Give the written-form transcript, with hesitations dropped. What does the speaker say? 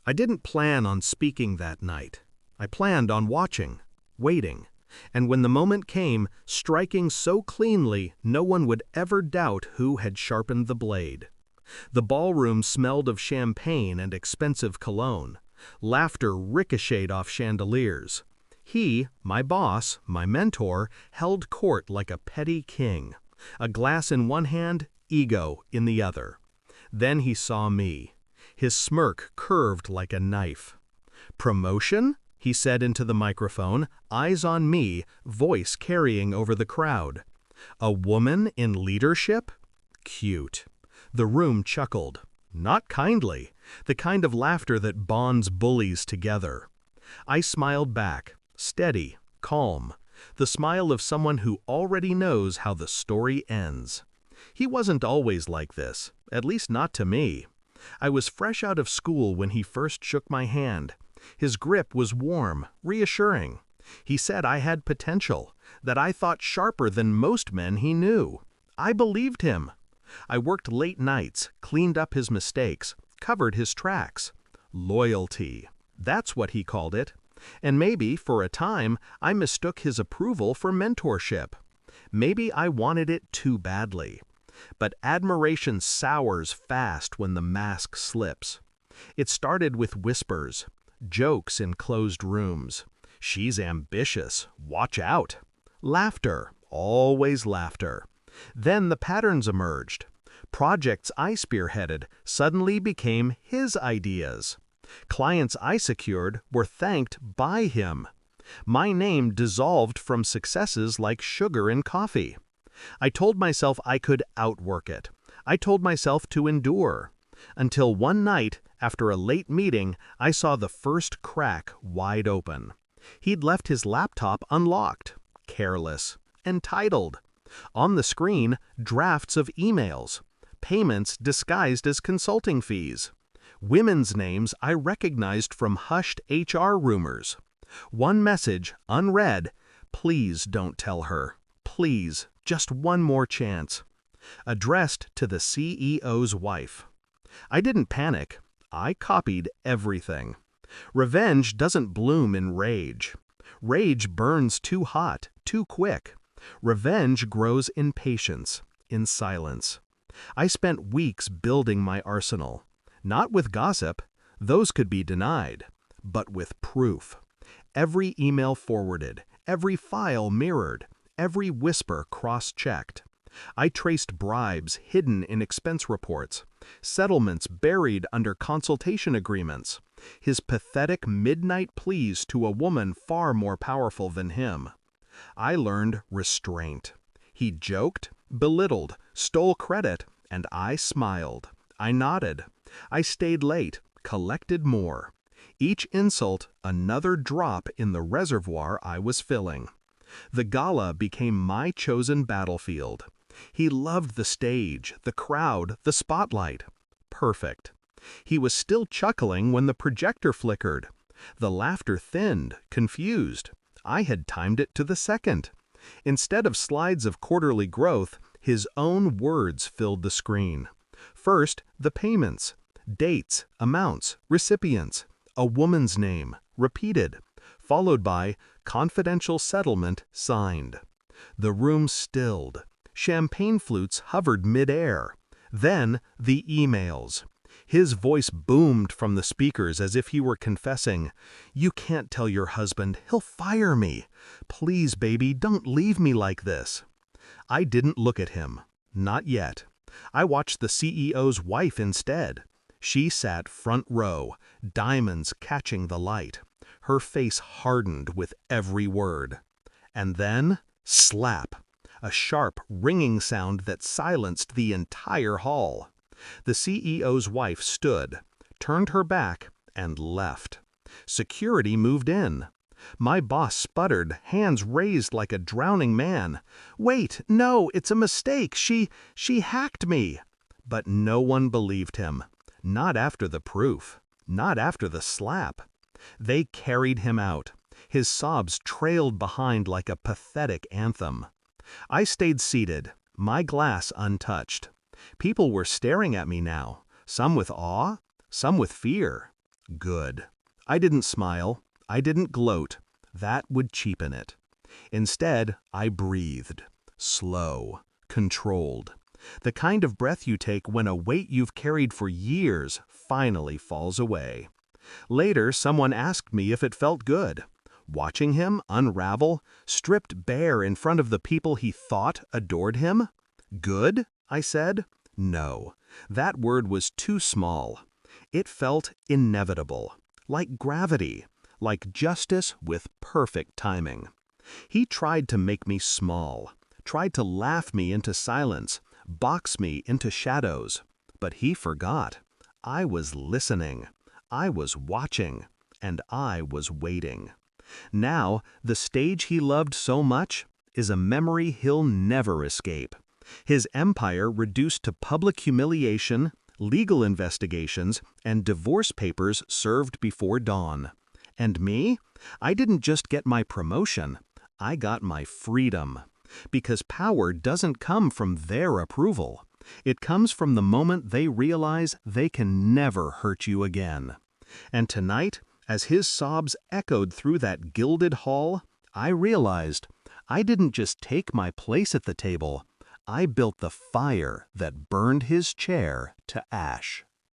I didn't plan on speaking that night. I planned on watching, waiting, and when the moment came, striking so cleanly no one would ever doubt who had sharpened the blade. The ballroom smelled of champagne and expensive cologne. Laughter ricocheted off chandeliers. He, my boss, my mentor, held court like a petty king, a glass in one hand, ego in the other. Then he saw me. His smirk curved like a knife. "Promotion?" he said into the microphone, eyes on me, voice carrying over the crowd. "A woman in leadership? Cute." The room chuckled. Not kindly, the kind of laughter that bonds bullies together. I smiled back, steady, calm, the smile of someone who already knows how the story ends. He wasn't always like this, at least not to me. I was fresh out of school when he first shook my hand. His grip was warm, reassuring. He said I had potential, that I thought sharper than most men he knew. I believed him. I worked late nights, cleaned up his mistakes, covered his tracks. Loyalty. That's what he called it. And maybe, for a time, I mistook his approval for mentorship. Maybe I wanted it too badly. But admiration sours fast when the mask slips. It started with whispers, jokes in closed rooms. "She's ambitious, watch out." Laughter, always laughter. Then the patterns emerged. Projects I spearheaded suddenly became his ideas. Clients I secured were thanked by him. My name dissolved from successes like sugar in coffee. I told myself I could outwork it. I told myself to endure. Until one night, after a late meeting, I saw the first crack wide open. He'd left his laptop unlocked, careless, entitled. On the screen, drafts of emails, payments disguised as consulting fees. Women's names I recognized from hushed HR rumors. One message, unread: "Please don't tell her. Please, just one more chance." Addressed to the CEO's wife. I didn't panic. I copied everything. Revenge doesn't bloom in rage. Rage burns too hot, too quick. Revenge grows in patience, in silence. I spent weeks building my arsenal. Not with gossip, those could be denied, but with proof. Every email forwarded, every file mirrored, every whisper cross-checked. I traced bribes hidden in expense reports, settlements buried under consultation agreements, his pathetic midnight pleas to a woman far more powerful than him. I learned restraint. He joked, belittled, stole credit, and I smiled. I nodded. I stayed late, collected more. Each insult another drop in the reservoir I was filling. The Gala became my chosen battlefield. He loved the stage, the crowd, the spotlight. Perfect. He was still chuckling when the projector flickered. The laughter thinned, confused. I had timed it to the second. Instead of slides of quarterly growth, his own words filled the screen. First, the payments. Dates, amounts, recipients. A woman's name, repeated. Followed by confidential settlement signed. The room stilled. Champagne flutes hovered mid-air. Then the emails. His voice boomed from the speakers as if he were confessing, "You can't tell your husband, he'll fire me. Please, baby, don't leave me like this." I didn't look at him. Not yet. I watched the CEO's wife instead. She sat front row, diamonds catching the light. Her face hardened with every word. And then, slap! A sharp, ringing sound that silenced the entire hall. The CEO's wife stood, turned her back, and left. Security moved in. My boss sputtered, hands raised like a drowning man. "Wait, no, it's a mistake. She hacked me." But no one believed him. Not after the proof. Not after the slap. They carried him out. His sobs trailed behind like a pathetic anthem. I stayed seated, my glass untouched. People were staring at me now, some with awe, some with fear. Good. I didn't smile. I didn't gloat. That would cheapen it. Instead, I breathed. Slow. Controlled. The kind of breath you take when a weight you've carried for years finally falls away. Later, someone asked me if it felt good. Watching him unravel, stripped bare in front of the people he thought adored him? Good? I said. No. That word was too small. It felt inevitable. Like gravity. Like justice with perfect timing. He tried to make me small. Tried to laugh me into silence. Box me into shadows. But he forgot. I was listening. I was watching. And I was waiting. Now, the stage he loved so much is a memory he'll never escape. His empire reduced to public humiliation, legal investigations, and divorce papers served before dawn. And me? I didn't just get my promotion. I got my freedom. Because power doesn't come from their approval. It comes from the moment they realize they can never hurt you again. And tonight, as his sobs echoed through that gilded hall, I realized I didn't just take my place at the table. I built the fire that burned his chair to ash.